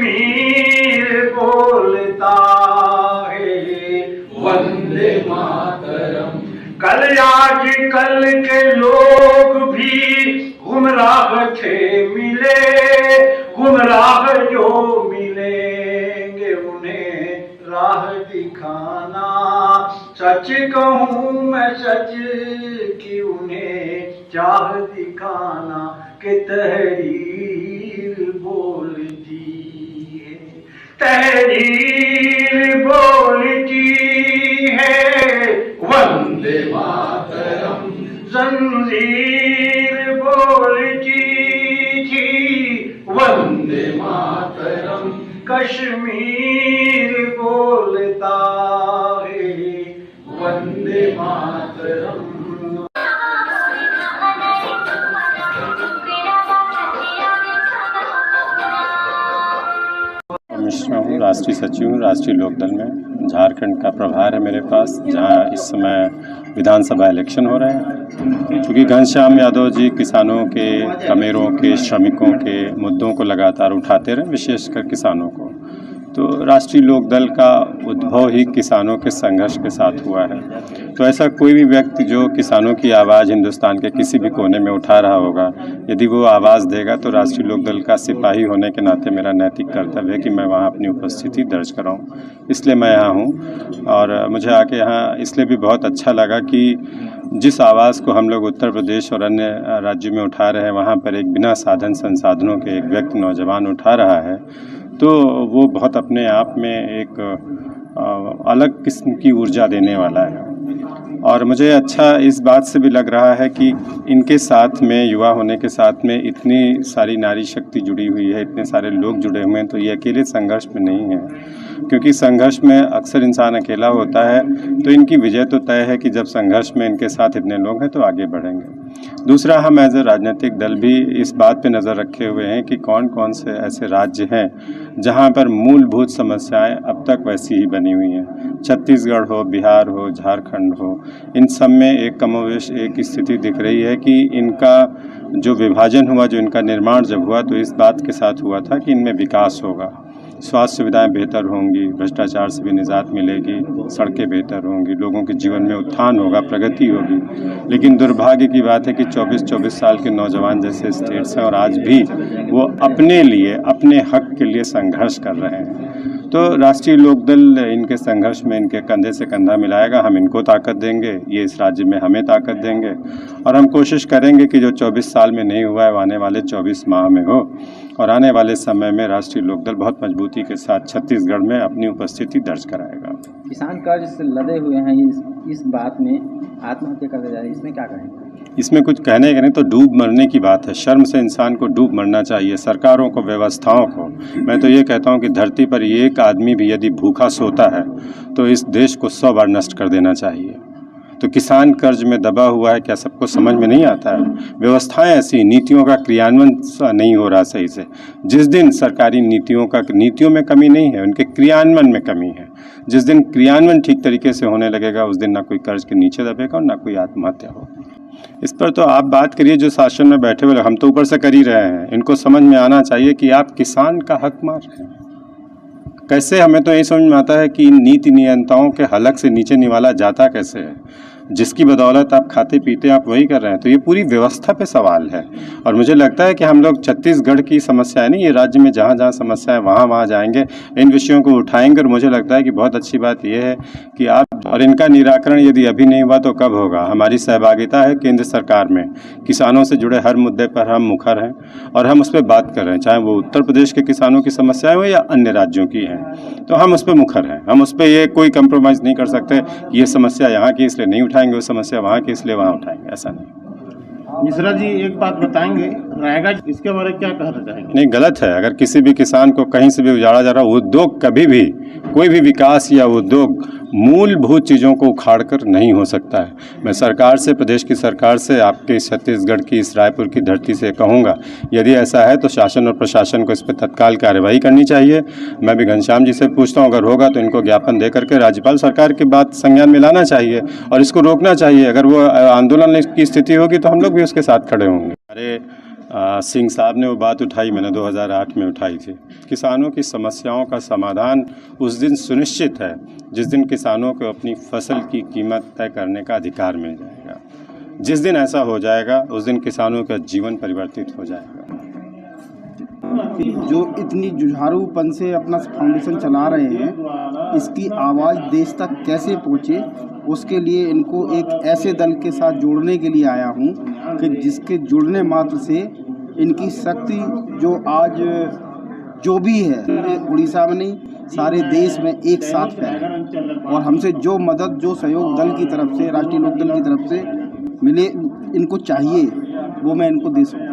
कश्मीर बोलता है वंदे मातरम। कल आज कल के लोग भी गुमराह थे मिले, गुमराह जो मिलेंगे उन्हें राह दिखाना। सच कहूँ मैं सच कि उन्हें चाह दिखाना कि तहरीर बोलती है, तहरीर बोलती है वंदे मातरम। जंजीर बोलती थी वंदे मातरम। कश्मीर बोलता है वंदे मातरम। मिश्रा हूँ, राष्ट्रीय सचिव हूँ राष्ट्रीय लोकदल में। झारखंड का प्रभार है मेरे पास, जहाँ इस समय विधानसभा इलेक्शन हो रहे हैं। क्योंकि घनश्याम यादव जी किसानों के, कमेरों के, श्रमिकों के मुद्दों को लगातार उठाते रहे, विशेषकर किसानों को। तो राष्ट्रीय लोकदल का उद्भव ही किसानों के संघर्ष के साथ हुआ है। तो ऐसा कोई भी व्यक्ति जो किसानों की आवाज़ हिंदुस्तान के किसी भी कोने में उठा रहा होगा, यदि वो आवाज़ देगा तो राष्ट्रीय लोकदल का सिपाही होने के नाते मेरा नैतिक कर्तव्य है कि मैं वहाँ अपनी उपस्थिति दर्ज कराऊँ। इसलिए मैं यहाँ हूँ और मुझे आके यहाँ इसलिए भी बहुत अच्छा लगा कि जिस आवाज़ को हम लोग उत्तर प्रदेश और अन्य राज्यों में उठा रहे हैं, वहाँ पर एक बिना साधन संसाधनों के एक व्यक्ति, नौजवान उठा रहा है, तो वो बहुत अपने आप में एक अलग किस्म की ऊर्जा देने वाला है। और मुझे अच्छा इस बात से भी लग रहा है कि इनके साथ में, युवा होने के साथ में इतनी सारी नारी शक्ति जुड़ी हुई है, इतने सारे लोग जुड़े हुए हैं, तो ये अकेले संघर्ष में नहीं है। क्योंकि संघर्ष में अक्सर इंसान अकेला होता है, तो इनकी विजय तो तय है कि जब संघर्ष में इनके साथ इतने लोग हैं तो आगे बढ़ेंगे। दूसरा, हम एज ए राजनीतिक दल भी इस बात पे नज़र रखे हुए हैं कि कौन कौन से ऐसे राज्य हैं जहां पर मूलभूत समस्याएं अब तक वैसी ही बनी हुई हैं। छत्तीसगढ़ हो, बिहार हो, झारखंड हो, इन सब में एक कमोवेश एक स्थिति दिख रही है कि इनका जो विभाजन हुआ, जो इनका निर्माण जब हुआ, तो इस बात के साथ हुआ था कि इनमें विकास होगा, स्वास्थ्य सुविधाएं बेहतर होंगी, भ्रष्टाचार से भी निजात मिलेगी, सड़कें बेहतर होंगी, लोगों के जीवन में उत्थान होगा, प्रगति होगी। लेकिन दुर्भाग्य की बात है कि 24-24 साल के नौजवान जैसे स्टेट्स हैं और आज भी वो अपने लिए, अपने हक के लिए संघर्ष कर रहे हैं। तो राष्ट्रीय लोकदल इनके संघर्ष में इनके कंधे से कंधा मिलाएगा। हम इनको ताकत देंगे, ये इस राज्य में हमें ताकत देंगे, और हम कोशिश करेंगे कि जो 24 साल में नहीं हुआ है वो आने वाले 24 माह में हो, और आने वाले समय में राष्ट्रीय लोकदल बहुत मजबूती के साथ छत्तीसगढ़ में अपनी उपस्थिति दर्ज कराएगा। किसान कर्ज से लदे हुए हैं, इस बात में आत्महत्या करते जा रहे हैं, इसमें क्या कहेंगे? इसमें कुछ कहने के नहीं, तो डूब मरने की बात है। शर्म से इंसान को डूब मरना चाहिए, सरकारों को, व्यवस्थाओं को। मैं तो ये कहता हूँ कि धरती पर एक आदमी भी यदि भूखा सोता है तो इस देश को 100 बार नष्ट कर देना चाहिए। तो किसान कर्ज में दबा हुआ है, क्या सबको समझ में नहीं आता है? व्यवस्थाएं ऐसी, नीतियों का क्रियान्वयन नहीं हो रहा सही से। जिस दिन सरकारी नीतियों में कमी नहीं है, उनके क्रियान्वयन में कमी है। जिस दिन क्रियान्वयन ठीक तरीके से होने लगेगा, उस दिन ना कोई कर्ज के नीचे दबेगा और ना कोई आत्महत्या होगी। इस पर तो आप बात करिए जो शासन में बैठे हुए, हम तो ऊपर से कर ही रहे हैं। इनको समझ में आना चाहिए कि आप किसान का हक मार रहे हैं। कैसे? हमें तो यही समझ में आता है कि नीति नियंताओं के हलक से नीचे निवाला जाता कैसे है। जिसकी बदौलत आप खाते पीते आप वही कर रहे हैं। तो ये पूरी व्यवस्था पे सवाल है। और मुझे लगता है कि हम लोग छत्तीसगढ़ की समस्या है नहीं, ये राज्य में जहाँ जहाँ समस्या है वहाँ जाएंगे, इन विषयों को उठाएंगे। और मुझे लगता है कि बहुत अच्छी बात यह है कि आप, और इनका निराकरण यदि अभी नहीं हुआ तो कब होगा? हमारी सहभागिता है केंद्र सरकार में, किसानों से जुड़े हर मुद्दे पर हम मुखर हैं और हम उस पर बात कर रहे हैं, चाहे वो उत्तर प्रदेश के किसानों की समस्याएं हो या अन्य राज्यों की हैं। तो हम उस पर मुखर हैं, हम उस पर ये कोई कंप्रोमाइज़ नहीं कर सकते। ये समस्या यहाँ की इसलिए नहीं उठाएंगे, वो समस्या वहाँ की इसलिए वहाँ उठाएंगे, ऐसा नहीं। मिश्रा जी, एक बात बताएंगे, रायगढ़ इसके बारे में क्या कहना चाहेंगे? नहीं, गलत है। अगर किसी भी किसान को कहीं से भी उजाड़ा जा रहा है, उद्योग कभी भी, कोई भी विकास या उद्योग मूलभूत चीज़ों को उखाड़कर नहीं हो सकता है। मैं सरकार से, प्रदेश की सरकार से, आपके छत्तीसगढ़ की इस रायपुर की धरती से कहूँगा, यदि ऐसा है तो शासन और प्रशासन को इस पर तत्काल कार्रवाई करनी चाहिए। मैं भी घनश्याम जी से पूछता हूँ, अगर होगा तो इनको ज्ञापन दे करके राज्यपाल सरकार की बात संज्ञान में लाना चाहिए और इसको रोकना चाहिए। अगर वो आंदोलन की स्थिति होगी तो हम लोग भी उसके साथ खड़े होंगे। अरे सिंह साहब ने वो बात उठाई, मैंने 2008 में उठाई थी। किसानों की समस्याओं का समाधान उस दिन सुनिश्चित है जिस दिन किसानों को अपनी फसल की कीमत तय करने का अधिकार मिल जाएगा। जिस दिन ऐसा हो जाएगा उस दिन किसानों का जीवन परिवर्तित हो जाएगा। जो इतनी जुझारूपन से अपना फाउंडेशन चला रहे हैं, इसकी आवाज़ देश तक कैसे पहुँचे, उसके लिए इनको एक ऐसे दल के साथ जोड़ने के लिए आया हूँ कि जिसके जुड़ने मात्र से इनकी शक्ति जो आज जो भी है उड़ीसा में नहीं सारे देश में एक साथ फैले, और हमसे जो मदद जो सहयोग दल की तरफ से, राष्ट्रीय लोकदल की तरफ से मिले, इनको चाहिए वो मैं इनको दे सकूँ।